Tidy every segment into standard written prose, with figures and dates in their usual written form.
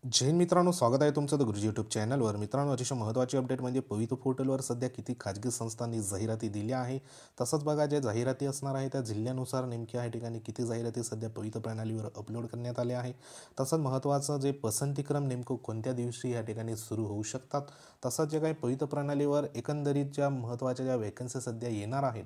जैन मित्रांनो, स्वागत आहे तुमचं द गुरुजी यूट्यूब चॅनलवर. मित्रांनो, अतिशय महत्त्वाची अपडेट म्हणजे पवित्र पोर्टलवर सध्या किती खाजगी संस्थांनी जाहिराती दिल्या आहे. तसंच बघा, ज्या जाहिराती असणार आहे त्या जिल्ह्यानुसार नेमक्या या ठिकाणी किती जाहिराती सध्या पवित्र प्रणालीवर अपलोड करण्यात आल्या आहे. तसंच महत्त्वाचं जे पसंतीक्रम नेमकं कोणत्या दिवशी या ठिकाणी सुरू होऊ शकतात. तसंच जे काही पवित्र प्रणालीवर एकंदरीत ज्या महत्त्वाच्या ज्या वेकन्सी सध्या येणार आहेत,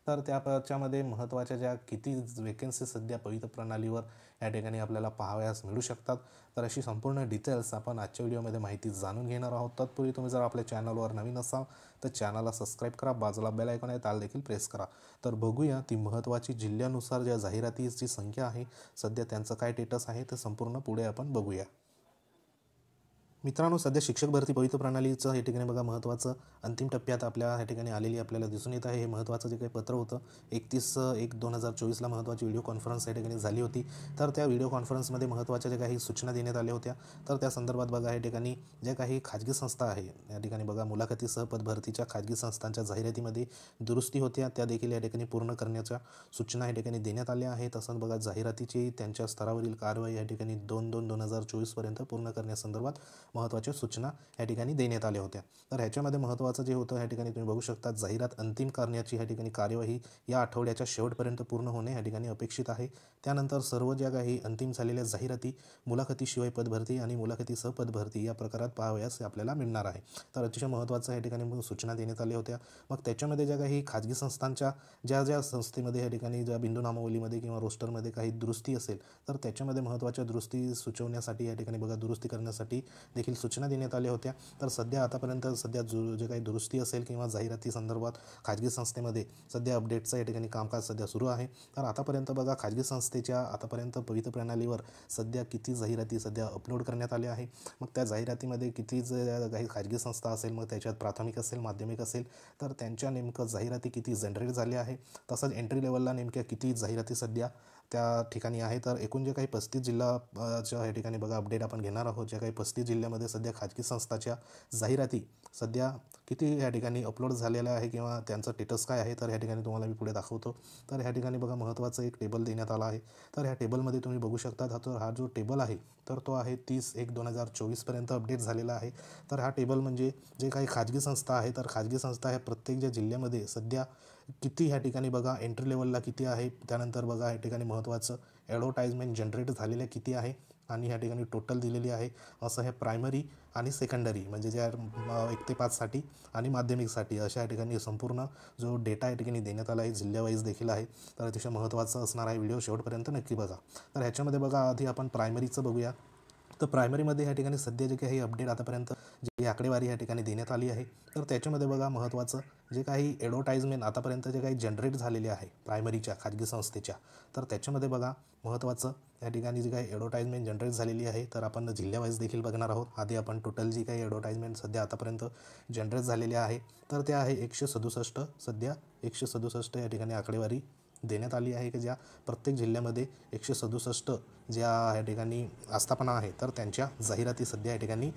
तर त्याच्यामध्ये महत्त्वाच्या ज्या किती वेकन्सी सध्या पवित्र प्रणालीवर या ठिकाणी आपल्याला पाहावयास मिळू शकतात. तर अशी संपूर्ण डिटेल्स आपण आजच्या व्हिडिओमध्ये माहिती जाणून घेणार आहोत. तत्पूर्वी तुम्ही जर आपल्या चॅनलवर नवीन असाल तर चॅनलला सबस्क्राईब करा, बाजूला बेल आयकॉन आहे त्याला देखील प्रेस करा. तर बघूया ती महत्त्वाची जिल्ह्यानुसार ज्या जाहिरातीची संख्या आहे सध्या त्यांचं काय स्टेटस आहे ते संपूर्ण पुढे आपण बघूया. मित्रांनो, सध्या शिक्षक भरती पवित्र प्रणालीचं या ठिकाणी बघा महत्त्वाचं अंतिम टप्प्यात आपल्या या ठिकाणी आलेली आपल्याला दिसून येत आहे. हे महत्त्वाचं जे काही पत्र होतं 31/1/2024 महत्त्वाची व्हिडिओ कॉन्फरन्स या ठिकाणी झाली होती. तर त्या व्हिडिओ कॉन्फरन्समध्ये महत्त्वाच्या ज्या काही सूचना देण्यात आल्या होत्या, तर त्या संदर्भात बघा या ठिकाणी ज्या काही खाजगी संस्था आहे या ठिकाणी बघा मुलाखतीसह पदभरतीच्या खाजगी संस्थांच्या जाहिरातीमध्ये दुरुस्ती होत्या, त्या देखील या ठिकाणी पूर्ण करण्याच्या सूचना या ठिकाणी देण्यात आल्या आहेत. तसंच बघा जाहिरातीची त्यांच्या स्तरावरील कारवाई या ठिकाणी 2/2/2024 पर्यंत पूर्ण करण्यासंदर्भात महत्त्वाच्या सूचना या ठिकाणी देण्यात आल्या होत्या. तर ह्याच्यामध्ये महत्त्वाचं जे होतं या ठिकाणी तुम्ही बघू शकता, जाहिरात अंतिम करण्याची या ठिकाणी कार्यवाही या आठवड्याच्या शेवटपर्यंत पूर्ण होणे या ठिकाणी अपेक्षित आहे. त्यानंतर सर्व ज्या काही अंतिम झालेल्या जाहिराती मुलाखतीशिवाय पदभरती आणि मुलाखतीसह पदभरती या प्रकारात पाहावयास आपल्याला मिळणार आहे. तर अतिशय महत्त्वाचं या ठिकाणी सूचना देण्यात आल्या होत्या. मग त्याच्यामध्ये ज्या काही खाजगी संस्थांच्या ज्या संस्थेमध्ये या ठिकाणी ज्या बिंदू नामावलीमध्ये किंवा रोस्टरमध्ये काही दुरुस्ती असेल तर त्याच्यामध्ये महत्त्वाच्या दुरुस्ती सुचवण्यासाठी या ठिकाणी बघा दुरुस्ती करण्यासाठी देखील सूचना देण्यात आल्या होत्या. तर सध्या आतापर्यंत जे काही दुरुस्ती असेल किंवा जाहिराती संदर्भात खाजगी संस्थेमध्ये सध्या अपडेटचं या ठिकाणी कामकाज सध्या सुरू आहे. तर आतापर्यंत बघा खाजगी संस्थेच्या आतापर्यंत पवित्र प्रणालीवर सध्या किती जाहिराती सध्या अपलोड करण्यात आल्या आहे. मग त्या जाहिरातीमध्ये किती काही खाजगी संस्था असेल, मग त्याच्यात प्राथमिक असेल, माध्यमिक असेल, तर त्यांच्या नेमकं जाहिराती किती जनरेट झाल्या आहे. तसंच एंट्री लेवलला नेमक्या किती जाहिराती सध्या त्या ठिकाणी आहे. तर एकूण जे काही 35 जिल्हाच्या या ठिकाणी बघा अपडेट आपण घेणार आहोत. ज्या काही 35 जिल्ह्यामध्ये सध्या खाजगी संस्थाच्या जाहिराती सध्या किती या ठिकाणी अपलोड झालेल्या आहे किंवा त्यांचं स्टेटस काय आहे, तर ह्या ठिकाणी तुम्हाला मी पुढे दाखवतो. तर ह्या ठिकाणी बघा महत्त्वाचं एक टेबल देण्यात आला आहे. तर ह्या टेबलमध्ये तुम्ही बघू शकता, हा जो टेबल आहे तर तो आहे 30/1/2024 पर्यंत अपडेट झालेला आहे. तर हा टेबल म्हणजे जे काही खाजगी संस्था आहे, तर खाजगी संस्था ह्या प्रत्येक ज्या जिल्ह्यामध्ये सध्या किती ह्या ठिकाणी बघा एंट्री लेवलला किती आहे, त्यानंतर बघा या ठिकाणी महत्त्वाचं ॲडव्हर्टाइजमेंट जनरेट झालेल्या किती आहे आणि ह्या ठिकाणी टोटल दिलेली आहे. असं हे प्रायमरी आणि सेकंडरी म्हणजे ज्या 1 ते 5साठी आणि माध्यमिकसाठी अशा या ठिकाणी संपूर्ण जो डेटा या ठिकाणी देण्यात आला आहे, जिल्ह्यावाईज देखील आहे. तर अतिशय महत्त्वाचं असणार आहे, व्हिडिओ शेवटपर्यंत नक्की बघा. तर ह्याच्यामध्ये बघा आधी आपण प्रायमरीचं बघूया. तर प्रायमरीमध्ये या ठिकाणी सध्या जे काही अपडेट आतापर्यंत जी आकडेवारी या ठिकाणी देण्यात आली आहे, तर त्याच्यामध्ये बघा महत्त्वाचं जे काही ॲडव्हर्टाइजमेंट आतापर्यंत जे काही जनरेट झालेले आहे प्रायमरीच्या खाजगी संस्थेच्या, तर त्याच्यामध्ये बघा महत्त्वाचं या ठिकाणी जी काही ॲडव्हर्टाइजमेंट जनरेट झालेली आहे, तर आपण जिल्ह्यावाईज देखील बघणार आहोत. आधी आपण टोटल जी काही ॲडव्हर्टाइजमेंट सध्या आतापर्यंत जनरेट झालेली आहे तर त्या आहे 167. सध्या 167 या ठिकाणी आकडेवारी देण्यात आली आहे की ज्या प्रत्येक जिल्ह्यामध्ये 167 ज्या या ठिकाणी आस्थापना आहे तर त्यांच्या जाहिराती सध्या या ठिकाणी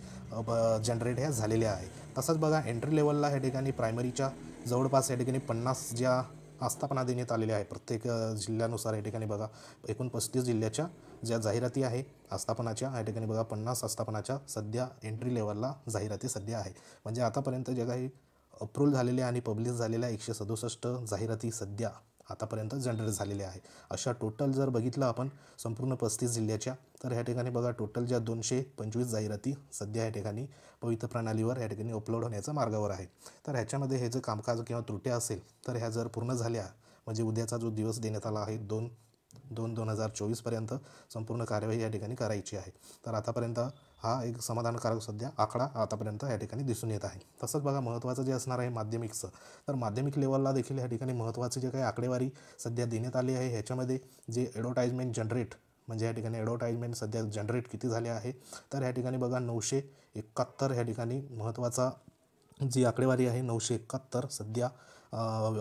जनरेट ह्या झालेल्या आहे. तसंच बघा एंट्री लेवलला या ठिकाणी प्रायमरीच्या जवळपास या ठिकाणी 50 ज्या आस्थापना देण्यात आलेल्या आहे प्रत्येक जिल्ह्यानुसार. या ठिकाणी बघा एकूण 35 जिल्ह्याच्या ज्या जाहिराती आहे आस्थापनाच्या या ठिकाणी बघा 50 आस्थापनाच्या सध्या एंट्री लेवलला जाहिराती सध्या आहे. म्हणजे आतापर्यंत जे काही अप्रूव्ह झालेल्या आणि पब्लिश झालेल्या 167 जाहिराती सध्या आतापर्यंत जनरेट झालेल्या आहे. अशा टोटल जर बघितलं आपण संपूर्ण 35 जिल्ह्याच्या, तर ह्या ठिकाणी बघा टोटल ज्या 225 जाहिराती सध्या या ठिकाणी पवित्र प्रणालीवर या ठिकाणी अपलोड होण्याच्या मार्गावर आहे. तर ह्याच्यामध्ये हे जे कामकाज किंवा त्रुट्या असेल तर ह्या जर पूर्ण झाल्या म्हणजे उद्याचा जो दिवस देण्यात आला आहे 2/2/2024 पर्यंत संपूर्ण कार्यवाही या ठिकाणी करायची आहे. तर आतापर्यंत हा एक समाधानकारक सध्या आकडा आतापर्यंत या ठिकाणी दिसून येत आहे. तसंच बघा महत्त्वाचं जे असणार आहे माध्यमिकचं, तर माध्यमिक लेवलला देखील या ठिकाणी महत्त्वाचे जे काही आकडेवारी सध्या देण्यात आली आहे. ह्याच्यामध्ये जे ॲडव्हर्टाइजमेंट जनरेट म्हणजे या ठिकाणी ॲडव्हर्टाइजमेंट सध्या जनरेट किती झाले आहे, तर या ठिकाणी बघा 971 या ठिकाणी महत्त्वाचा जी आकडेवारी आहे 971 सध्या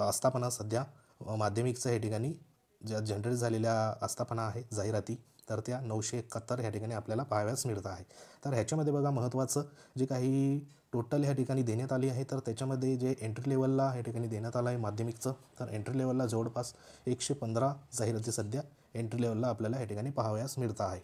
आस्थापना सध्या माध्यमिकचं या ठिकाणी ज्या जनरेट झालेल्या आस्थापना आहेत जाहिराती, तर त्या 971 ह्या ठिकाणी आपल्याला पाहाव्यास मिळत आहे. तर ह्याच्यामध्ये बघा महत्त्वाचं जे काही टोटल ह्या ठिकाणी देण्यात आली आहे, तर त्याच्यामध्ये जे एंट्री लेवलला ह्या ठिकाणी देण्यात आलं आहे माध्यमिकचं, तर एंट्री लेवलला जवळपास 115 जाहिराती सध्या एंट्री लेवलला आपल्याला ह्या ठिकाणी पाहाव्यास मिळत आहे.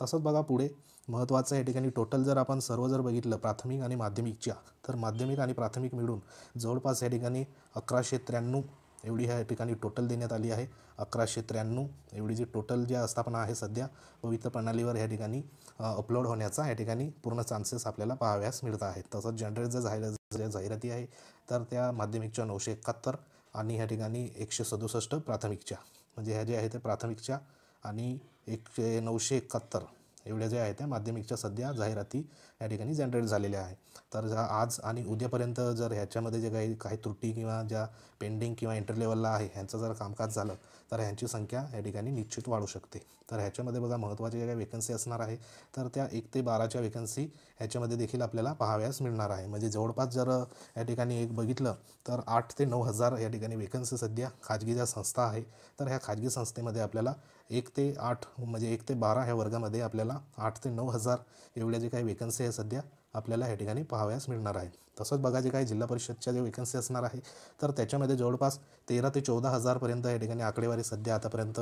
तसंच बघा पुढे महत्त्वाचं या ठिकाणी टोटल जर आपण सर्व जर बघितलं प्राथमिक आणि माध्यमिकच्या, तर माध्यमिक आणि प्राथमिक मिळून जवळपास या ठिकाणी 1193 एवढी ह्या ठिकाणी टोटल देण्यात आली आहे। 1193 एवढी जी टोटल जी आस्थापना आहे सध्या पवित्र प्रणालीवर या ठिकाणी अपलोड होण्याचा या ठिकाणी पूर्ण चान्सेस आपल्याला पाहाव्यास मिळत आहेत। तसंच जनरल ज्या जाहिराती आहे तर त्या माध्यमिकच्या 971 आणि ह्या ठिकाणी 167 प्राथमिकच्या, म्हणजे ह्या ज्या आहेत ते प्राथमिकच्या आणि 971 एवढ्या ज्या आहेत त्या माध्यमिकच्या सध्या जाहिराती या ठिकाणी जनरेट झालेल्या आहे। तर आज आणि उद्यापर्यंत जर ह्याच्यामध्ये जे काही त्रुटी किंवा ज्या पेंडिंग किंवा इंटर लेवलला आहे ह्यांचं जर कामकाज झालं तर ह्यांची संख्या या ठिकाणी निश्चित वाढू शकते। तर ह्याच्यामध्ये बघा महत्त्वाच्या ज्या काही वेकन्सी असणार आहे तर त्या 1 ते 12च्या वेकन्सी ह्याच्यामध्ये देखील आपल्याला पाहाव्यास मिळणार आहे। म्हणजे जवळपास जर या ठिकाणी एक बघितलं तर 8 ते 9 हजार या ठिकाणी वेकन्सी सध्या खाजगी ज्या संस्था आहे तर ह्या खाजगी संस्थेमध्ये आपल्याला 1 ते 8 म्हणजे 1 ते 12 ह्या वर्गामध्ये आपल्याला 8 ते 9 हजार एवढ्या जे काही वेकन्सी आहे सध्या आपल्याला या ठिकाणी पाहाव्यास मिळणार आहे। तसंच बघा जे काही जिल्हा परिषदच्या जे वेकन्सी असणार आहे तर त्याच्यामध्ये जवळपास 13 ते 14 हजारपर्यंत या ठिकाणी आकडेवारी सध्या आतापर्यंत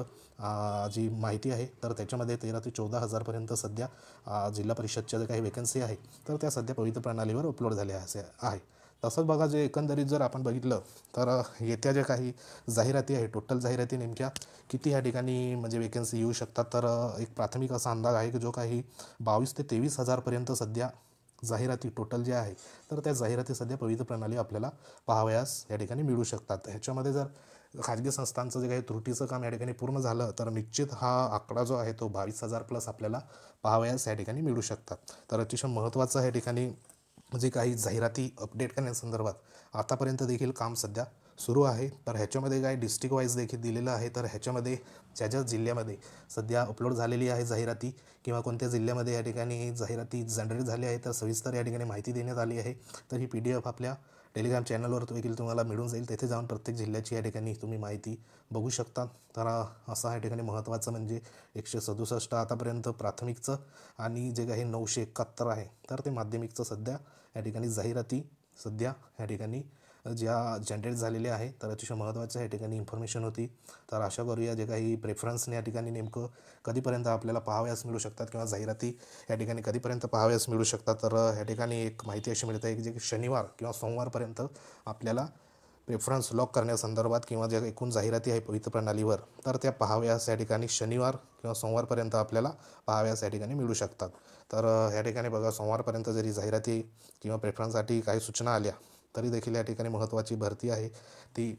जी माहिती आहे तर त्याच्यामध्ये 13 ते 14 हजारपर्यंत सध्या जिल्हा परिषदच्या जे काही वेकन्सी आहे तर त्या सध्या पवित्र प्रणालीवर अपलोड झाल्या आहे। तसंच बघा जे एकंदरीत जर आपण बघितलं तर येत्या ज्या काही जाहिराती आहे टोटल जाहिराती नेमक्या किती या ठिकाणी म्हणजे वेकन्सी येऊ शकतात, तर एक प्राथमिक असा अंदाज आहे की जो काही 22 ते 23 हजारपर्यंत सध्या जाहिराती टोटल जे आहे तर त्या जाहिराती सध्या पवित्र प्रणाली आपल्याला पाहावयास या ठिकाणी मिळू शकतात। ह्याच्यामध्ये जर खाजगी संस्थांचं जे काही त्रुटीचं काम या ठिकाणी पूर्ण झालं तर निश्चित हा आकडा जो आहे तो 22,000 प्लस आपल्याला पाहावयास या ठिकाणी मिळू शकतात। तर अतिशय महत्त्वाचं या ठिकाणी जे काही जाहिराती अपडेट करण्यासंदर्भात आतापर्यंत देखील काम सध्या सुरू आहे। तर ह्याच्यामध्ये काय डिस्ट्रिक्ट वाईज देखील दिलेलं आहे, तर ह्याच्यामध्ये ज्या जिल्ह्यामध्ये सध्या अपलोड झालेली आहे जाहिराती किंवा कोणत्या जिल्ह्यामध्ये या ठिकाणी जाहिराती जनरेट झाली आहे तर सविस्तर या ठिकाणी माहिती देण्यात आली आहे। तर ही PDF आपल्या टेलिग्राम चॅनलवर देखील तुम्हाला मिळून जाईल, तेथे जाऊन प्रत्येक जिल्ह्याची या ठिकाणी तुम्ही माहिती बघू शकता। तर असं या ठिकाणी महत्त्वाचं म्हणजे 167 आतापर्यंत प्राथमिकचं आणि जे काही 971 आहे तर ते माध्यमिकचं सध्या या ठिकाणी जाहिराती सध्या या ठिकाणी ज्या जनरेट झालेल्या आहे तर अतिशय महत्त्वाचं या ठिकाणी इन्फॉर्मेशन होती। तर आशा करूया जे काही प्रेफरन्सने या ठिकाणी नेमकं कधीपर्यंत आपल्याला पाहावयास मिळू शकतात किंवा जाहिराती या ठिकाणी कधीपर्यंत पाहावयास मिळू शकतात, तर या ठिकाणी एक माहिती अशी मिळते की जे शनिवार किंवा सोमवारपर्यंत आपल्याला प्रेफरन्स लॉक करण्यासंदर्भात किंवा ज्या एकूण जाहिराती आहे पवित्र प्रणालीवर तर त्या पाहाव्यास या ठिकाणी शनिवार किंवा सोमवारपर्यंत आपल्याला पाहाव्यास या ठिकाणी मिळू शकतात। तर या ठिकाणी बघा सोमवारपर्यंत जरी जाहिराती किंवा प्रेफरन्ससाठी काही सूचना आल्या तरी देखील या ठिकाणी महत्त्वाची भरती आहे ती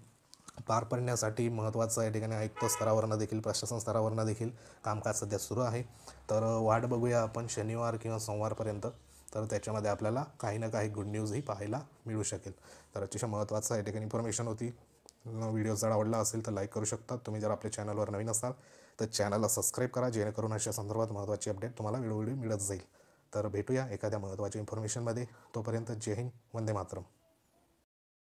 पार पाडण्यासाठी महत्त्वाचं या ठिकाणी आयुक्त स्तरावरनं देखील प्रशासन स्तरावरनं देखील कामकाज सध्या सुरू आहे। तर वाट बघूया आपण शनिवार किंवा सोमवारपर्यंत, तर त्याच्यामध्ये आपल्याला काही ना काही गुड न्यूजही पाहायला मिळू शकेल। तर अतिशय महत्त्वाचं या ठिकाणी इन्फॉर्मेशन होती। व्हिडिओ जर आवडला असेल तर लाईक करू शकता। तुम्ही जर आपल्या चॅनलवर नवीन असाल तर चॅनलला सबस्क्राईब करा, जेणेकरून अशा संदर्भात महत्त्वाची अपडेट तुम्हाला वेळोवेळी मिळत जाईल। तर भेटूया एखाद्या महत्त्वाच्या इन्फॉर्मेशनमध्ये, तोपर्यंत जय हिंद, वंदे मातरम।